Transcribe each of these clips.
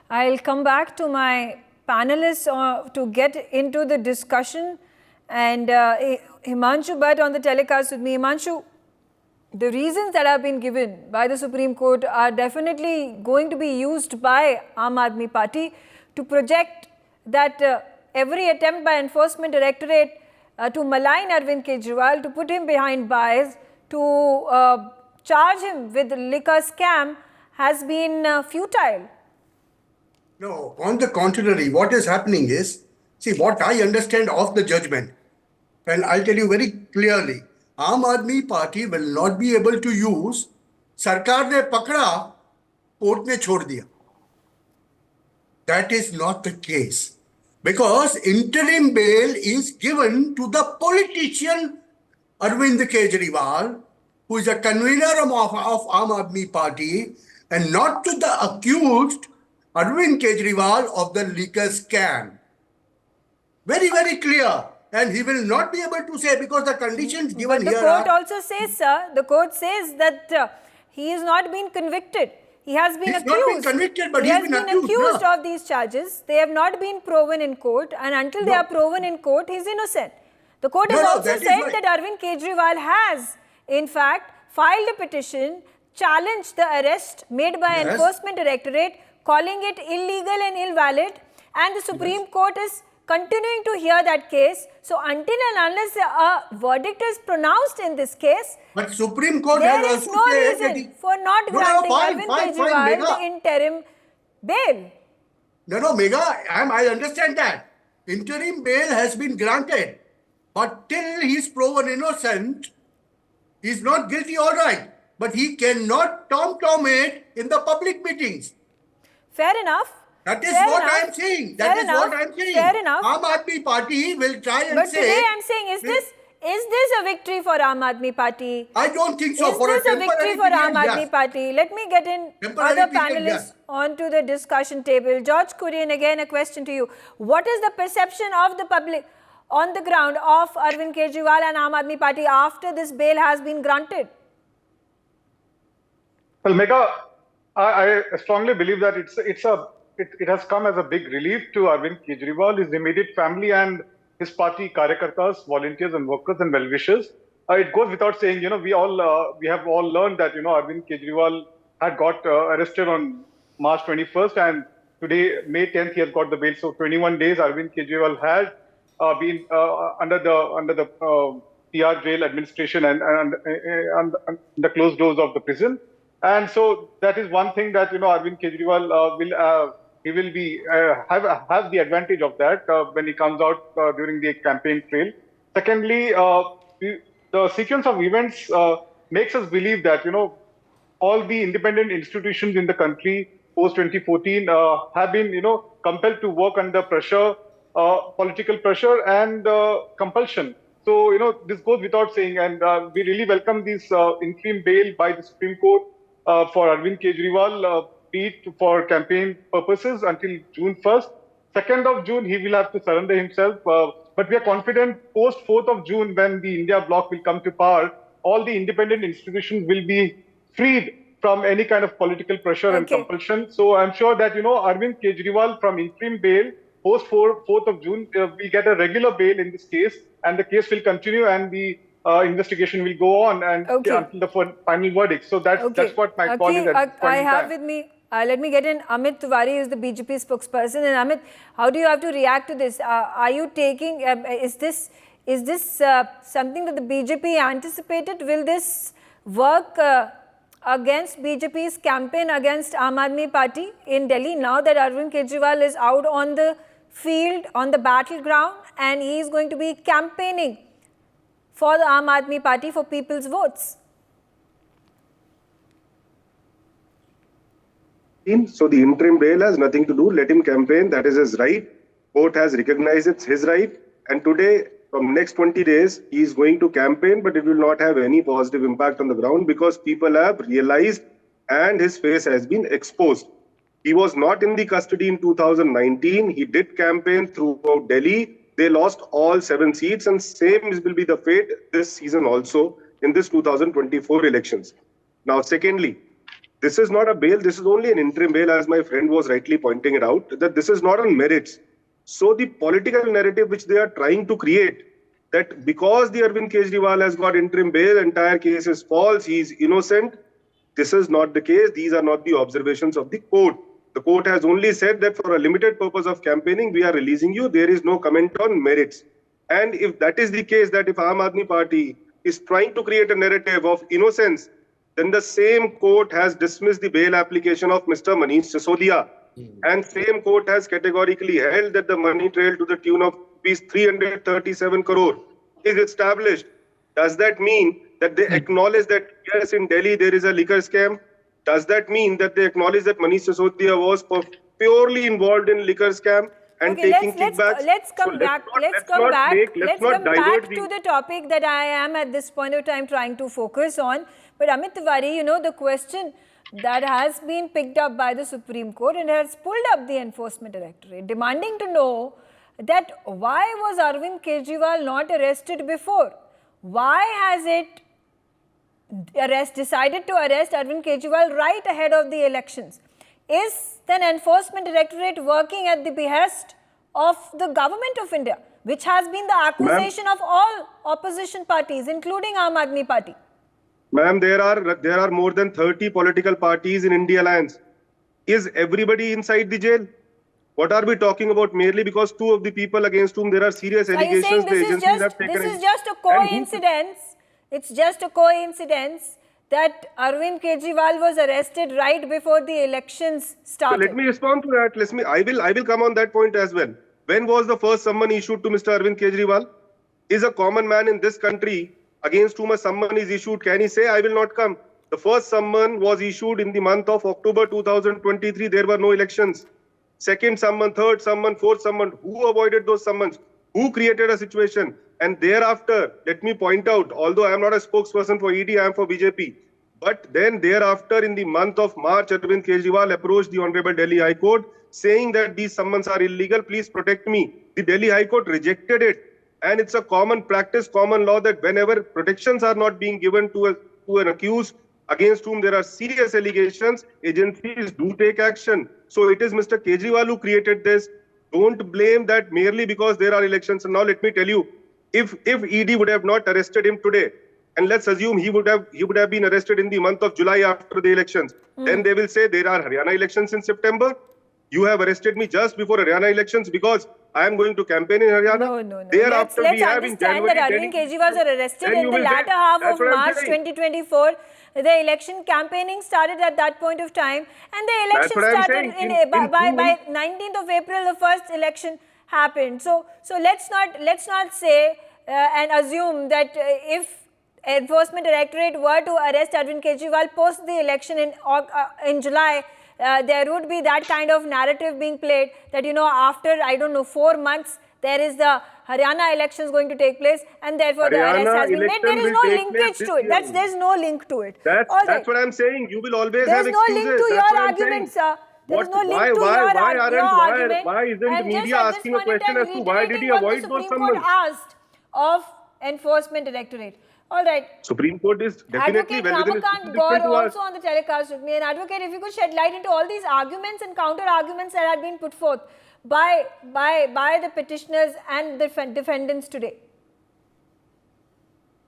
I'll come back to my panelists to get into the discussion. And Himanshu Bhatt on the telecast with me. Himanshu, the reasons that have been given by the Supreme Court are definitely going to be used by Aam Aadmi Party to project that every attempt by Enforcement Directorate to malign Arvind Kejriwal, to put him behind bars, to charge him with liquor scam has been futile. No, on the contrary, what is happening is, see, what I understand of the judgment, and I'll tell you very clearly, Aam Aadmi Party will not be able to use Sarkar ne pakda, court ne chhod diya. That is not the case. Because interim bail is given to the politician Arvind Kejriwal, who is a convener of Aam Aadmi Party, and not to the accused Arvind Kejriwal of the liquor scam. Very, very clear. And he will not be able to say, because the conditions given here. But the court also says, sir, the court says that he has not been convicted. He has been accused. Not been convicted, but he has been accused of these charges. They have not been proven in court, and until they are proven in court, he is innocent. The court has also said that Arvind Kejriwal has, in fact, filed a petition, challenged the arrest made by Enforcement Directorate, calling it illegal and invalid, and the Supreme Court is continuing to hear that case. So until and unless a verdict is pronounced in this case, but Supreme Court there has is also no said reason for not granting Arvind Kejriwal the interim bail. No, Megha, I understand that. Interim bail has been granted. But till he is proven innocent, he is not guilty, all right. But he cannot tom-tom it in the public meetings. Fair enough. That is what I am saying. That is what I am saying. Fair enough. Aam Aadmi Party will try and but say... But today I am saying, is this a victory for Aam Aadmi Party? I don't think so. Is this a victory for Aam Aadmi Party? Let me get in other panelists onto the discussion table. George Kurian, again a question to you. What is the perception of the public on the ground of Arvind Kejriwal and Aam Aadmi Party after this bail has been granted? Well, Megha, I strongly believe that it has come as a big relief to Arvind Kejriwal, his immediate family, and his party karyakartas, volunteers and workers and well-wishers. It goes without saying, we have all learned that, Arvind Kejriwal had got arrested on March 21st, and today, May 10th, he has got the bail. So 21 days, Arvind Kejriwal had been under the PR jail administration and the closed doors of the prison. And so that is one thing that, Arvind Kejriwal will be have the advantage of that when he comes out during the campaign trail. Secondly, the sequence of events makes us believe that, all the independent institutions in the country post-2014 have been, compelled to work under pressure, political pressure and compulsion. So, this goes without saying, and we really welcome this interim bail by the Supreme Court for Arvind Kejriwal, be it for campaign purposes until June 1st. 2nd of June, he will have to surrender himself. But we are confident post 4th of June, when the India bloc will come to power, all the independent institutions will be freed from any kind of political pressure and compulsion. So I'm sure that, Arvind Kejriwal from interim bail, post 4th of June, we get a regular bail in this case, and the case will continue, and the investigation will go on and until the final verdict. So that's what my call is at this point I have with me, let me get in Amit Tiwari, who is the BJP spokesperson. And Amit, how do you have to react to this? Are you taking, is this something that the BJP anticipated? Will this work against BJP's campaign against Aam Aadmi Party in Delhi, now that Arvind Kejriwal is out on the field, on the battleground, and he is going to be campaigning for the Aam Aadmi Party for people's votes? So the interim bail has nothing to do. Let him campaign. That is his right. Court has recognized it's his right. And today, from next 20 days, he is going to campaign, but it will not have any positive impact on the ground because people have realized and his face has been exposed. He was not in the custody in 2019. He did campaign throughout Delhi. They lost all 7 seats, and same will be the fate this season also in this 2024 elections. Now, secondly, This is not a bail. This is only an interim bail, as my friend was rightly pointing it out, that this is not on merits. So the political narrative which they are trying to create, that because the Arvind Kejriwal has got interim bail, entire case is false, he is innocent. This is not the case. These are not the observations of the court. The court has only said that for a limited purpose of campaigning, we are releasing you. There is no comment on merits. And if that is the case, that if Aam Aadmi Party is trying to create a narrative of innocence, then the same court has dismissed the bail application of Mr. Manish Sisodia. And same court has categorically held that the money trail to the tune of rupees 337 crore is established. Does that mean that they acknowledge that, yes, in Delhi there is a liquor scam? Does that mean that they acknowledge that Manish Sisodia was purely involved in liquor scam and taking kickbacks? Let's come back to the topic that I am at this point of time trying to focus on. But Amit Tiwari, the question that has been picked up by the Supreme Court and has pulled up the Enforcement Directorate, demanding to know that why was Arvind Kejriwal not arrested before? Why has it decided to arrest Arvind Kejriwal right ahead of the elections? Is the Enforcement Directorate working at the behest of the government of India, which has been the accusation of all opposition parties, including Aam Aadmi Party? Ma'am, there are more than 30 political parties in India Alliance. Is everybody inside the jail? What are we talking about? Merely because two of the people against whom there are serious allegations, the agencies have taken. This is just a coincidence. It's just a coincidence that Arvind Kejriwal was arrested right before the elections started. So let me respond to that. I will come on that point as well. When was the first summon issued to Mr. Arvind Kejriwal? Is a common man in this country against whom a summon is issued, can he say, I will not come? The first summon was issued in the month of October 2023. There were no elections. Second summon, third summon, fourth summon. Who avoided those summons? Who created a situation? And thereafter, let me point out, although I am not a spokesperson for ED, I am for BJP. But then thereafter, in the month of March, Arvind Kejriwal approached the Honorable Delhi High Court saying that these summons are illegal, please protect me. The Delhi High Court rejected it. And it's a common practice, common law that whenever protections are not being given to an accused against whom there are serious allegations, agencies do take action. So it is Mr. Kejriwal who created this. Don't blame that merely because there are elections. And now let me tell you, if ED would have not arrested him today, and let's assume he would have been arrested in the month of July after the elections, then they will say there are Haryana elections in September. You have arrested me just before Haryana elections because I am going to campaign in Haryana. No. Let's understand that Arvind Kejriwal was arrested in the latter half of March 2024. The election campaigning started at that point of time, and the election started by 19th of April. The first election happened. So let's not say and assume that if Enforcement Directorate were to arrest Arvind Kejriwal post the election in July, there would be that kind of narrative being played that, after, 4 months, there is the Haryana elections going to take place, and therefore the arrest has been made. There is no linkage to it. There's no link to it. That's what I'm saying. You will always have excuses. There's no link to your argument, sir. There's no link to your argument. Why isn't media asking a question as to why did he avoid those summons? Asked of Enforcement Directorate. All right. Supreme Court is definitely well within its jurisdiction to also on the telecast with me. And Advocate, if you could shed light into all these arguments and counter-arguments that had been put forth by the petitioners and the defendants today.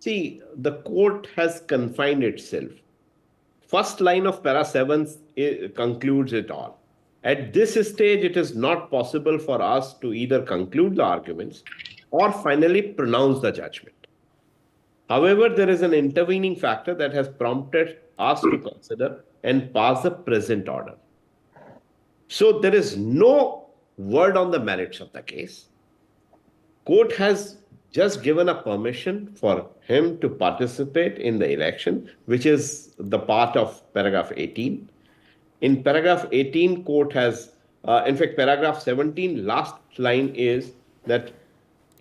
See, the court has confined itself. First line of para 7 concludes it all. At this stage, it is not possible for us to either conclude the arguments or finally pronounce the judgment. However, there is an intervening factor that has prompted us to consider and pass the present order. So there is no word on the merits of the case. Court has just given a permission for him to participate in the election, which is the part of paragraph 18. In paragraph 18, court has, in fact, paragraph 17, last line is that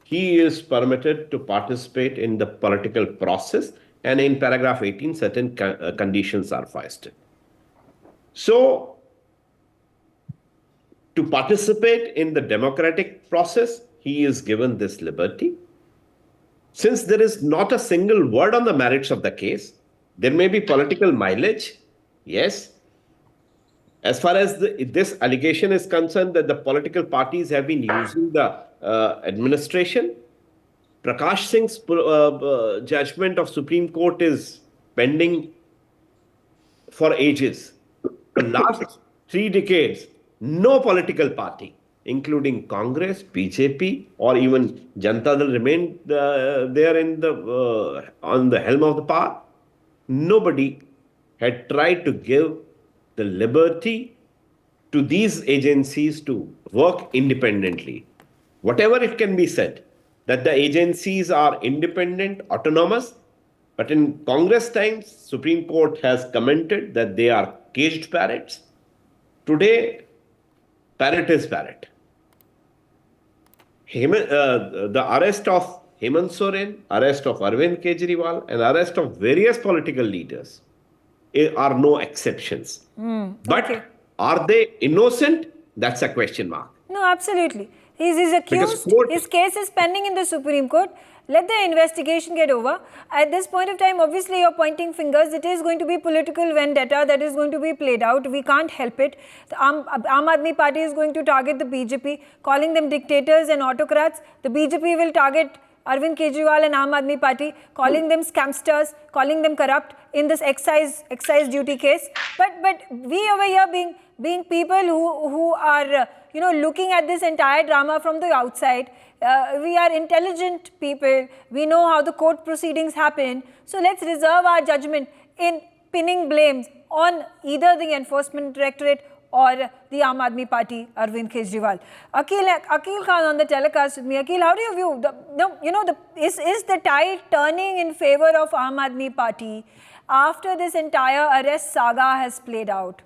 he is permitted to participate in the political process, and in paragraph 18, certain conditions are foisted. So, to participate in the democratic process, he is given this liberty. Since there is not a single word on the merits of the case, there may be political mileage, yes, as far as this allegation is concerned that the political parties have been using the administration, Prakash Singh's judgment of Supreme Court is pending for ages. For last 3 decades, no political party, including Congress, BJP, or even Janata Dal remained there on the helm of the power. Nobody had tried to give the liberty to these agencies to work independently. Whatever it can be said, that the agencies are independent, autonomous, but in Congress times, Supreme Court has commented that they are caged parrots. Today, parrot is parrot. The arrest of Hemant Soren, arrest of Arvind Kejriwal, and arrest of various political leaders are no exceptions. But are they innocent? That's a question mark. No, absolutely. He's accused. His case is pending in the Supreme Court. Let the investigation get over. At this point of time, obviously, you're pointing fingers. It is going to be political vendetta that is going to be played out. We can't help it. The Aam Aadmi Party is going to target the BJP, calling them dictators and autocrats. The BJP will target Arvind Kejriwal and Aam Aadmi Party, calling them scamsters, calling them corrupt in this excise duty case. But we over here being people who are looking at this entire drama from the outside. We are intelligent people. We know how the court proceedings happen. So let's reserve our judgment in pinning blames on either the Enforcement Directorate or the Aam Aadmi Party, Arvind Kejriwal. Akil Khan on the telecast with me. Akil, how do you view is the tide turning in favor of Aam Aadmi Party after this entire arrest saga has played out?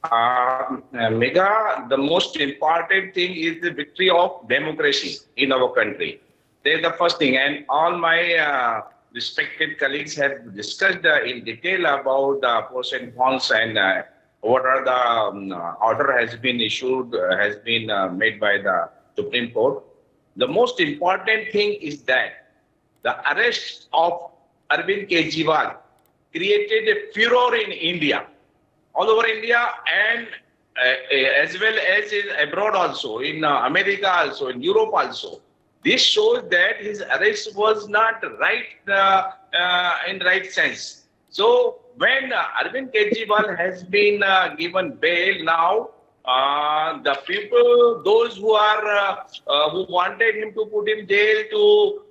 Megha, the most important thing is the victory of democracy in our country. That's the first thing. And all my respected colleagues have discussed in detail about the pros and cons and what are the order has been issued, has been made by the Supreme Court. The most important thing is that the arrest of Arvind Kejriwal created a furor in India, all over India, and as well as in abroad also, in America also, in Europe also. This shows that his arrest was not right in right sense. So when Arvind Kejriwal has been given bail now, the people, those who are who wanted him to put in jail to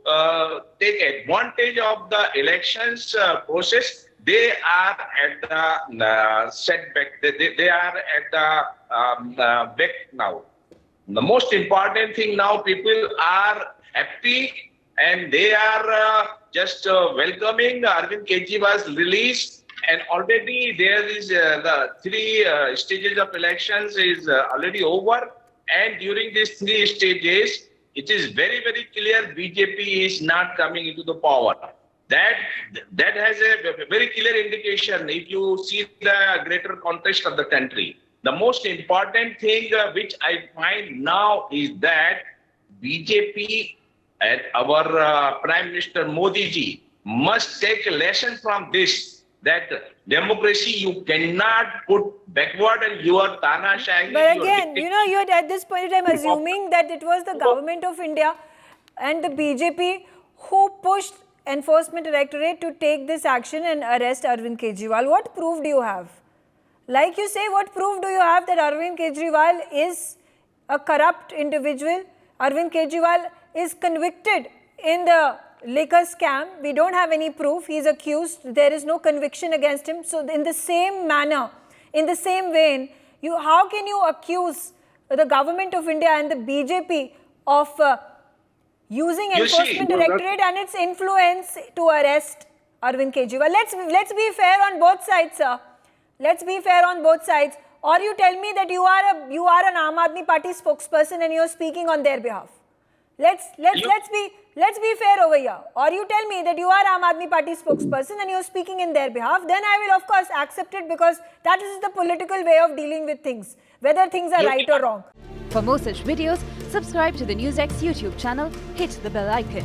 take advantage of the elections process, they are at the setback. They are at the back now. The most important thing now, people are happy and they are just welcoming Arvind Kejriwal's release. And already there is the 3 stages of elections is already over. And during these 3 stages, it is very, very clear BJP is not coming into the power. That has a very clear indication if you see the greater context of the country. The most important thing which I find now is that BJP and our Prime Minister Modi ji must take a lesson from this, that democracy you cannot put backward and you are Tanashahi. But again, you're at this point in time assuming that it was the government of India and the BJP who pushed Enforcement Directorate to take this action and arrest Arvind Kejriwal. What proof do you have? Like you say, what proof do you have that Arvind Kejriwal is a corrupt individual? Arvind Kejriwal is convicted in the liquor scam. We don't have any proof. He is accused. There is no conviction against him. So in the same manner, in the same vein, how can you accuse the government of India and the BJP of using Enforcement Directorate and its influence to arrest Arvind Kejriwal? Let's be fair on both sides, sir. Let's be fair on both sides. Or you tell me that you are an Aam Aadmi Party spokesperson and you're speaking on their behalf. Let's be fair over here. Or you tell me that you are Aam Aadmi Party spokesperson and you're speaking in their behalf. Then I will of course accept it because that is the political way of dealing with things, whether things are right or wrong. For more such videos, subscribe to the NewsX YouTube channel, hit the bell icon.